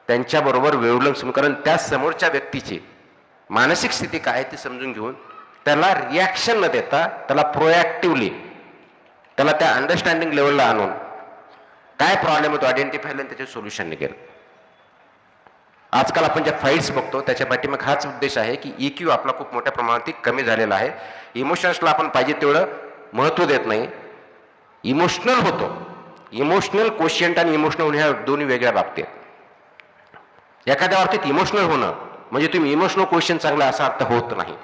त्यांच्याबरोबर वेळून, कारण त्या समोरच्या व्यक्तीची मानसिक स्थिती काय ती समजून घेऊन त्याला रिॲक्शन न देता त्याला प्रोॲक्टिव्हली त्याला त्या अंडरस्टँडिंग लेवलला आणून काय प्रॉब्लेम होतो आयडेंटिफाय आणि त्याचे सोल्युशन निघेल. आजकाल आपण ज्या फाईट्स बघतो त्याच्या पाठीमागे हाच उद्देश आहे की EQ आपला खूप मोठ्या प्रमाणात कमी झालेला आहे. इमोशन्सला आपण पाहिजे तेवढं महत्त्व देत नाही, इमोशनल होतो. इमोशनल क्वोशियंट आणि इमोशनल ह्या दोन्ही वेगळ्या बाबतीत. एखाद्या बाबतीत इमोशनल होणं म्हणजे तुम्ही इमोशनल क्वोशियंट चांगला असा अर्थ होत नाही.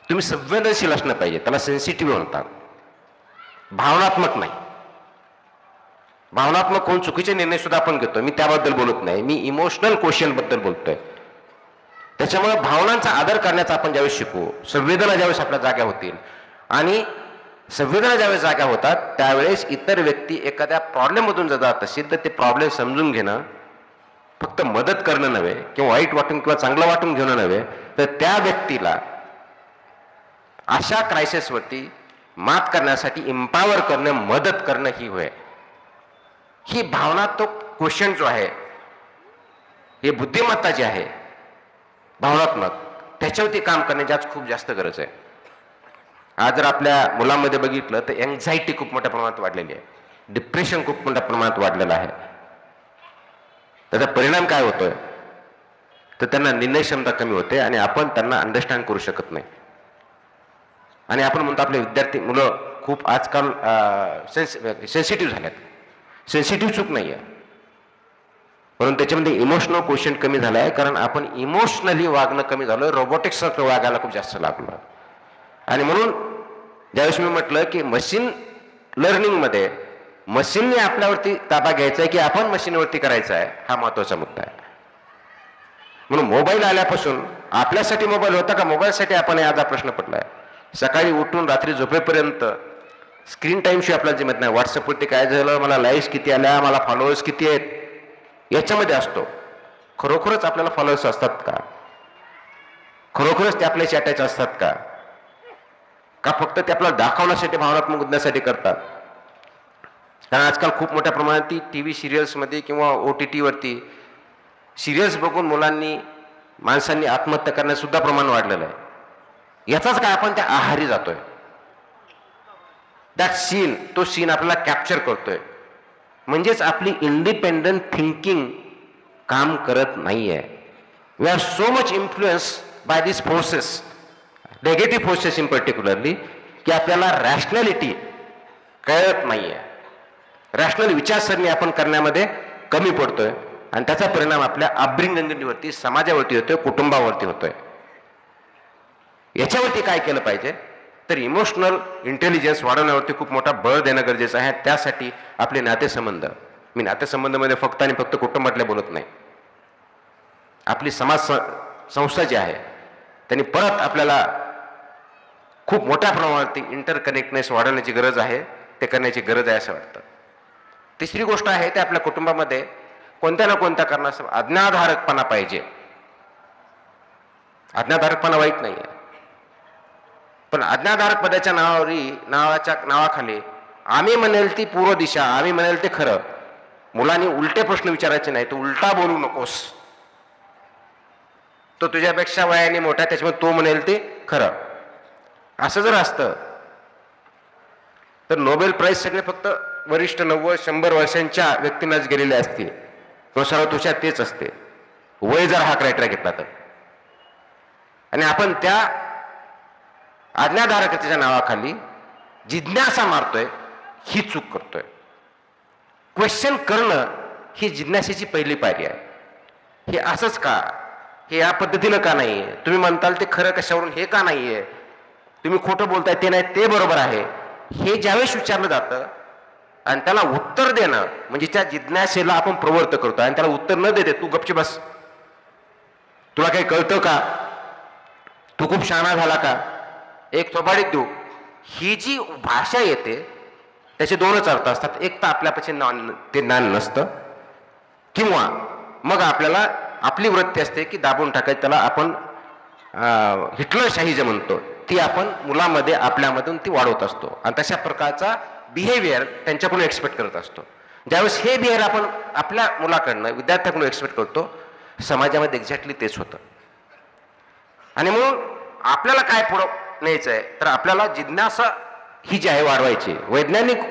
तुम्ही संवेदनशील असणं पाहिजे, त्याला सेन्सिटिव्ह म्हणतात, भावनात्मक नाही. भावनात्मक कोण चुकीचे निर्णय सुद्धा आपण घेतो, मी त्याबद्दल बोलत नाही, मी इमोशनल क्वोशियंट बद्दल बोलतोय. त्याच्यामुळे भावनांचा आदर करण्याचा आपण ज्यावेळेस शिकू, संवेदना ज्यावेळेस आपल्या जाग्या होतील, आणि संवेदना ज्यावेळेस जाग्या होतात त्यावेळेस इतर व्यक्ती एखाद्या प्रॉब्लेममधून जर जात असेल तर ते प्रॉब्लेम समजून घेणं, फक्त मदत करणं नव्हे, किंवा वाईट वाटून किंवा चांगलं वाटून घेणं नव्हे, तर त्या व्यक्तीला अशा क्रायसिसवरती मात करण्यासाठी इम्पावर करणं, मदत करणं ही होय. ही भावनात्मक क्वेश्चन जो आहे, हे बुद्धिमत्ता जी आहे भावनात्मक, त्याच्यावरती काम करण्याची आज खूप जास्त गरज आहे. आज जर आपल्या मुलांमध्ये बघितलं तर एन्झायटी खूप मोठ्या प्रमाणात वाढलेली आहे, डिप्रेशन खूप मोठ्या प्रमाणात वाढलेलं आहे. त्याचा परिणाम काय होतोय तर त्यांना निर्णय क्षमता कमी होते आणि आपण त्यांना अंडरस्टँड करू शकत नाही. आणि आपण म्हणतो आपले विद्यार्थी मुलं खूप आजकाल सेन्सिटिव्ह झाल्यात. सेन्सिटिव्ह चूक नाही आहे, परंतु त्याच्यामध्ये इमोशनल क्वोशियंट कमी झाला आहे, कारण आपण इमोशनली वागणं कमी झालं, रोबोटिक्स वागायला खूप जास्त लागलं. आणि म्हणून ज्यावेळेस मी म्हटलं की मशीन लर्निंगमध्ये मशीनने आपल्यावरती ताबा घ्यायचा आहे की आपण मशीनवरती करायचा आहे, हा महत्वाचा मुद्दा आहे. म्हणून मोबाईल आल्यापासून आपल्यासाठी मोबाईल होता का मोबाईलसाठी आपण आज हा प्रश्न पडलाय. सकाळी उठून रात्री झोपेपर्यंत स्क्रीन टाईमशिवाय आपल्याला जमत नाही. व्हॉट्सअपवरती काय झालं, मला लाईक्स किती आल्या, मला फॉलोअर्स किती आहेत, याच्यामध्ये असतो. खरोखरच आपल्याला फॉलोअर्स असतात का? खरोखरच ते आपल्याशी अटॅच असतात का? का फक्त ते आपल्याला दाखवण्यासाठी, भावनात्मक उद्यासाठी करतात? कारण आजकाल खूप मोठ्या प्रमाणात ती टीव्ही सिरियल्समध्ये किंवा OTT वरती सिरियल्स बघून मुलांनी, माणसांनी आत्महत्या करण्यास सुद्धा प्रमाण वाढलेलं आहे. याचाच काय आपण त्या आहारी जातोय. दॅट सीन, तो सीन आपल्याला कॅप्चर करतोय. म्हणजेच आपली इंडिपेंडंट थिंकिंग काम करत नाहीये. We are so much influence by this forces, negative forces in particularly, की आपल्याला रॅशनॅलिटी कळत नाहीये. रॅशनल विचारसरणी आपण करण्यामध्ये कमी पडतोय आणि त्याचा परिणाम आपल्या अपब्रिंगिंगवरती, समाजावरती होतोय, कुटुंबावरती होतोय. याच्यावरती काय केलं पाहिजे तर इमोशनल इंटेलिजन्स वाढवण्यावरती खूप मोठा बळ देणं गरजेचं आहे. त्यासाठी आपले नातेसंबंध, मी नातेसंबंधामध्ये फक्त आणि फक्त कुटुंबातले बोलत नाही, आपली समाज संस्था जी आहे त्यांनी परत आपल्याला खूप मोठ्या प्रमाणावरती इंटरकनेक्टनेस वाढवण्याची गरज आहे. ते करण्याची गरज आहे असं वाटतं. तिसरी गोष्ट आहे ते आपल्या कुटुंबामध्ये कोणत्या ना कोणत्या कारणास्तव आज्ञाधारकपणा पाहिजे. आज्ञाधारकपणा वाईट नाही आहे, पण आज्ञाधारक पदाच्या नावाखाली आम्ही म्हणेल ती पूर्व दिशा, आम्ही म्हणेल ते खरं. मुलांनी उलटे प्रश्न विचारायचे नाही. तू उलटा बोलू नकोस, तो तुझ्यापेक्षा वयाने मोठा, त्याच्यामुळे तो म्हणेल ते खरं. असं जर असतं तर नोबेल प्राइज सगळे फक्त वरिष्ठ 90-100 वर्षांच्या व्यक्तींनाच गेलेले असते किंवा सर्वतोषात तेच असते, वय जर हा क्रायटेरिया घेतला तर. आणि आपण त्या आज्ञाधारकतेच्या नावाखाली जिज्ञासा मारतोय, ही चूक करतोय. क्वेश्चन करणं ही जिज्ञासेची पहिली पायरी आहे. हे असंच का, हे या पद्धतीनं का नाहीये, तुम्ही म्हणताल ते खरं कशावरून, हे का नाहीये, तुम्ही खोटं बोलताय ते नाही, ते बरोबर आहे, हे ज्यावेळेस विचारलं जातं आणि त्याला उत्तर देणं म्हणजे त्या जिज्ञासेला आपण प्रवृत्त करतो. आणि त्याला उत्तर न देते तू गपची बस, तुला काही कळतं का, तू खूप शहाणा झाला का, एक थोबाडीत देऊ, ही जी भाषा येते त्याचे दोनच अर्थ असतात. एक तर आपल्यापाशी ते ज्ञान नसतं, किंवा मग आपल्याला आपली वृत्ती असते की दाबून टाकायचं, त्याला आपण हिटलरशाही जे म्हणतो ती आपण मुलामध्ये, आपल्यामधून ती वाढवत असतो. आणि तशा प्रकारचा बिहेवियर त्यांच्याकडून एक्सपेक्ट करत असतो. ज्यावेळेस हे बिहेवियर आपण आपल्या मुलाकडनं, विद्यार्थ्याकडून एक्सपेक्ट करतो, समाजामध्ये एक्झॅक्टली तेच होतं. आणि म्हणून आपल्याला काय पुढं न्यायचं आहे तर आपल्याला जिज्ञासा ही जी आहे वाढवायची, वैज्ञानिक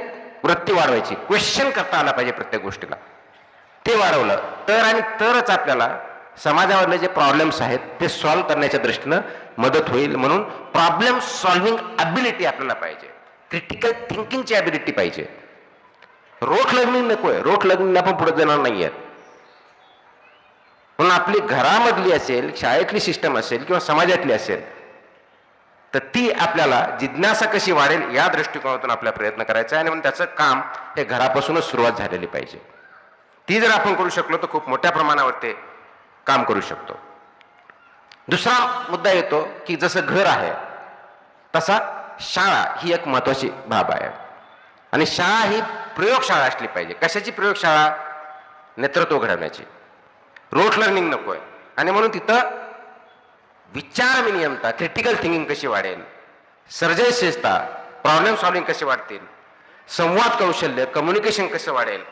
वृत्ती वाढवायची, क्वेश्चन करता आला पाहिजे प्रत्येक गोष्टीला. ते वाढवलं तर आणि तरच आपल्याला समाजामधले जे प्रॉब्लेम्स आहेत ते सॉल्व्ह करण्याच्या दृष्टीनं मदत होईल. म्हणून प्रॉब्लेम सॉल्व्हिंग ॲबिलिटी आपल्याला पाहिजे, क्रिटिकल थिंकिंगची ॲबिलिटी पाहिजे. रोट लर्निंग नकोय, रोट लर्निंगला आपण पुढे जाणार नाही आहेत. म्हणून आपली घरामधली असेल, शाळेतली सिस्टम असेल किंवा समाजातली असेल, तर ती आपल्याला जिज्ञासा कशी वाढेल या दृष्टिकोनातून आपल्याला प्रयत्न करायचा आहे. आणि म्हणून त्याचं काम हे घरापासूनच सुरुवात झालेली पाहिजे. ती जर आपण करू शकलो तर खूप मोठ्या प्रमाणावर ते काम करू शकतो. दुसरा मुद्दा येतो की जसं घर आहे तसा शाळा ही एक महत्वाची बाब आहे. आणि शाळा ही प्रयोगशाळा असली पाहिजे. कशाची प्रयोगशाळा? नेतृत्व घडवण्याची. रोट लर्निंग नकोय. आणि म्हणून तिथं विचार विनिमयता, क्रिटिकल थिंकिंग कशी वाढेल, सर्जनशीलता, प्रॉब्लेम सॉल्व्हिंग कसे वाढतील, संवाद कौशल्य, कम्युनिकेशन कसं वाढेल,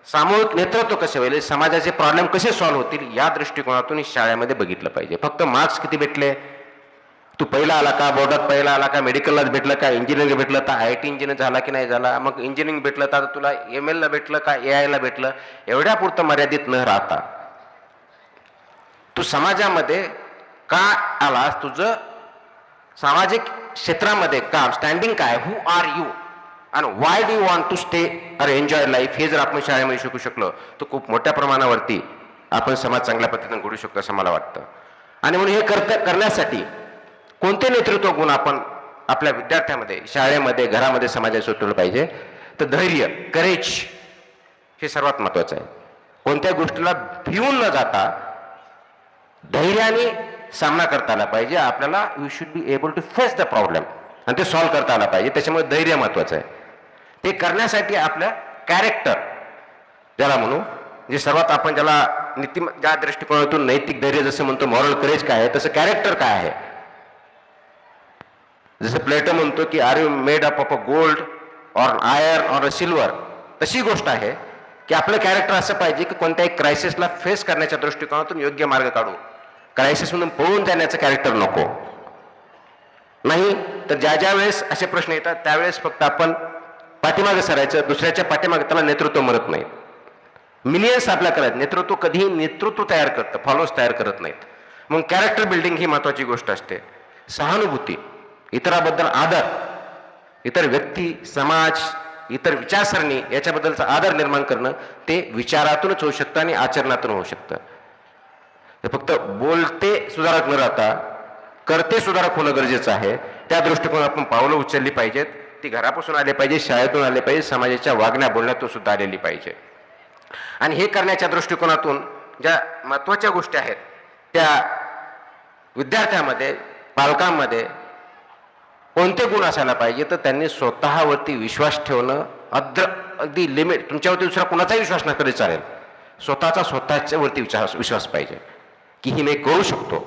सामूहिक नेतृत्व कसे होईल, समाजाचे प्रॉब्लेम कसे सॉल्व्ह होतील, या दृष्टिकोनातून शाळेमध्ये बघितलं पाहिजे. फक्त मार्क्स किती भेटले, तू पहिला आला का, बोर्डात पहिला आला का, मेडिकललाच भेटलं का, इंजिनिअरिंग भेटलं तर IIT इंजिनियर झाला की नाही झाला, मग इंजिनिअरिंग भेटलं तर तुला ML ला भेटलं का, AI ला भेटलं, एवढ्या पुरतं मर्यादित न राहता तू समाजामध्ये का आलास, तुझं सामाजिक क्षेत्रामध्ये काम, स्टँडिंग काय, हु आर यू आणि why do you want to stay और एन्जॉय लाईफ, हे जर आपण शाळेमध्ये शिकू शकलो तर खूप मोठ्या प्रमाणावरती आपण समाज चांगल्या पद्धतीने घडू शकतो असं मला वाटतं. आणि म्हणून हे करण्यासाठी कोणते नेतृत्व गुण आपण आपल्या विद्यार्थ्यामध्ये, शाळेमध्ये, घरामध्ये, समाजात सुचवलं पाहिजे? तर धैर्य, करेज हे सर्वात महत्वाचं आहे. कोणत्या गोष्टीला भिवून न जाता धैर्याने सामना करता आला पाहिजे. आपल्याला you should be able to face the problem आणि ते सॉल्व्ह करता आला पाहिजे. त्याच्यामुळे धैर्य महत्वाचं आहे. ते करण्यासाठी आपलं कॅरेक्टर ज्याला म्हणू, जे सर्वात आपण ज्याला ज्या दृष्टिकोनातून नैतिक धैर्य जसं म्हणतो, मॉरल करेज काय आहे, तसं कॅरेक्टर काय आहे. जसं प्लेटो म्हणतो की are you made up of a gold or iron or a silver, तशी गोष्ट आहे की आपलं कॅरेक्टर असं पाहिजे की कोणत्याही क्रायसिसला फेस करण्याच्या दृष्टिकोनातून योग्य मार्ग काढू. क्रायसिसमधून पळून जाण्याचं कॅरेक्टर नको. नाही तर ज्या ज्या वेळेस असे प्रश्न येतात त्यावेळेस फक्त आपण पाठीमागे सरायचं, दुसऱ्याच्या पाठीमागे, त्याला नेतृत्व म्हणत नाही. मिलियन्स आपल्या करत नेतृत्व कधीही नेतृत्व तयार करतं, फॉलोअर्स तयार करत नाहीत. मग कॅरेक्टर बिल्डिंग ही महत्वाची गोष्ट असते. सहानुभूती, इतराबद्दल आदर, इतर व्यक्ती, समाज, इतर विचारसरणी याच्याबद्दलचा आदर निर्माण करणं ते विचारातूनच होऊ शकतं आणि आचरणातून होऊ शकतं. हे फक्त बोलते सुधारक न राहता करते सुधारक होणं गरजेचं आहे. त्या दृष्टिकोनातून आपण पावलं उचलली पाहिजेत. ती घरापासून आले पाहिजे, शाळेतून आले पाहिजे, समाजाच्या वागण्या बोलण्यातून सुद्धा आलेली पाहिजे. आणि हे करण्याच्या दृष्टिकोनातून ज्या महत्त्वाच्या गोष्टी आहेत त्या विद्यार्थ्यांमध्ये, पालकांमध्ये कोणते गुण असायला पाहिजे, तर त्यांनी स्वतःवरती विश्वास ठेवणं, अगदी लिमिट, तुमच्यावरती दुसरा कुणाचाही विश्वास नसला तरी चालेल, स्वतःच्या वरती विश्वास पाहिजे की ही मी करू शकतो.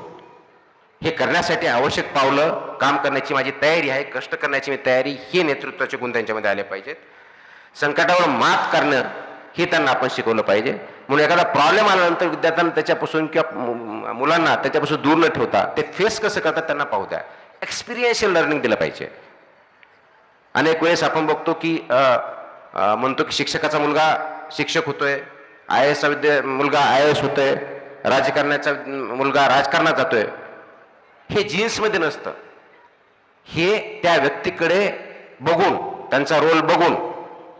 हे करण्यासाठी आवश्यक पावलं, काम करण्याची माझी तयारी आहे, कष्ट करण्याची मी तयारी, हे नेतृत्वाचे गुण त्यांच्यामध्ये आले पाहिजेत. संकटावर मात करणं हे त्यांना आपण शिकवलं पाहिजे. म्हणून एखादा प्रॉब्लेम आल्यानंतर विद्यार्थ्यांना त्याच्यापासून किंवा मुलांना त्याच्यापासून दूर न ठेवता ते फेस कसं करतात त्यांना पाहू द्या. एक्सपिरियन्शियल लर्निंग दिलं पाहिजे. अनेक वेळेस आपण बघतो की म्हणतो की शिक्षकाचा मुलगा शिक्षक होतोय, IAS मुलगा IAS होतोय, राजकारणाचा मुलगा राजकारणात जातोय. हे जीन्समध्ये नसतं. हे त्या व्यक्तीकडे बघून, त्यांचा रोल बघून,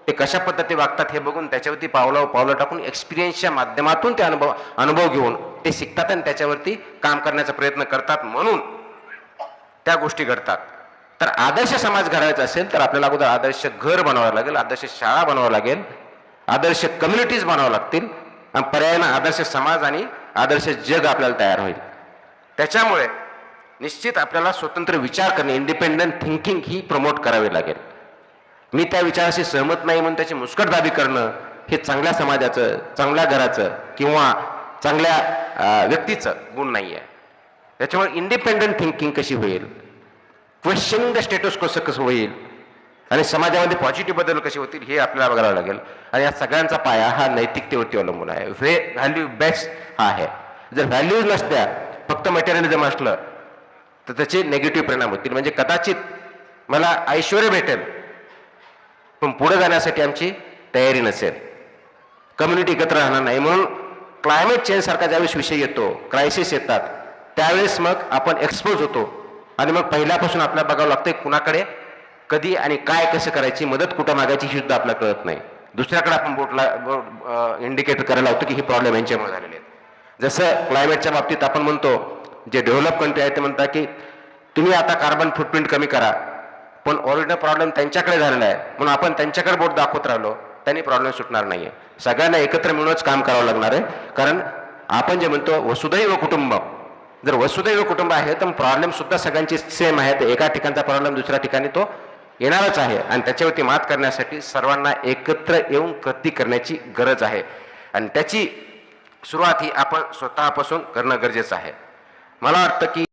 ते कशा पद्धती वागतात हे बघून त्याच्यावरती पावलं टाकून एक्सपिरियन्सच्या माध्यमातून ते अनुभव घेऊन ते शिकतात आणि त्याच्यावरती काम करण्याचा प्रयत्न करतात. म्हणून त्या गोष्टी घडतात. तर आदर्श समाज घडायचा असेल तर आपल्याला अगोदर आदर्श घर बनवावं लागेल, आदर्श शाळा बनवावं लागेल, आदर्श कम्युनिटीज बनावं लागतील आणि पर्यायानं आदर्श समाज आणि आदर्श जग आपल्याला तयार होईल. त्याच्यामुळे निश्चित आपल्याला स्वतंत्र विचार करणे, इंडिपेंडंट थिंकिंग ही प्रमोट करावी लागेल. मी त्या विचाराशी सहमत नाही म्हणून त्याची मुस्कटदाबी करणं हे चांगल्या समाजाचं, चांगल्या घराचं किंवा चांगल्या व्यक्तीचं गुण नाही आहे. त्याच्यामुळे इंडिपेंडंट थिंकिंग कशी होईल, क्वेश्चनिंग द स्टेटस कसं होईल आणि समाजामध्ये पॉझिटिव्ह बदल कसे होतील हे आपल्याला बघावं लागेल. आणि या सगळ्यांचा पाया हा नैतिकतेवरती अवलंबून आहे. व्हॅल्यू बेस्ड हा आहे. जर व्हॅल्यूज नसत्या, फक्त मटेरियलिझम असलं तर त्याचे नेगेटिव्ह परिणाम होतील. म्हणजे कदाचित मला ऐश्वर्य भेटेल पण पुढे जाण्यासाठी आमची तयारी नसेल, कम्युनिटी एकत्र राहणार नाही. म्हणून क्लायमेट चेंज सारखा ज्यावेळेस विषय येतो, क्रायसिस येतात, त्यावेळेस मग आपण एक्सपोज होतो आणि मग पहिल्यापासून आपल्याला बघावं लागतं कुणाकडे कधी आणि काय कसं करायची, मदत कुठं मागायची ही सुद्धा आपल्याला कळत नाही. दुसऱ्याकडे आपण बोट इंडिकेट करायला होतं की ही प्रॉब्लेम यांच्यामुळे झालेले आहेत. जसं क्लायमेटच्या बाबतीत आपण म्हणतो, जे डेव्हलप कंट्री आहे ते म्हणतात की तुम्ही आता कार्बन फुटप्रिंट कमी करा, पण ओरिजिनल प्रॉब्लेम त्यांच्याकडे झालेला आहे म्हणून आपण त्यांच्याकडे बोट दाखवत राहिलो, त्यांनी प्रॉब्लेम सुटणार नाहीये. सगळ्यांना एकत्र मिळूनच काम करावं लागणार आहे. कारण आपण जे म्हणतो वसुधैव कुटुंबम, जर वसुधैव कुटुंब आहे तर प्रॉब्लेम सुद्धा सगळ्यांची सेम आहे. तर एका ठिकाणचा प्रॉब्लेम दुसऱ्या ठिकाणी तो येणारच आहे आणि त्याच्यावरती मात करण्यासाठी सर्वांना एकत्र येऊन कृती करण्याची गरज आहे आणि त्याची सुरुवात ही आपण स्वतःपासून करणं गरजेचं आहे. मला वाटतं की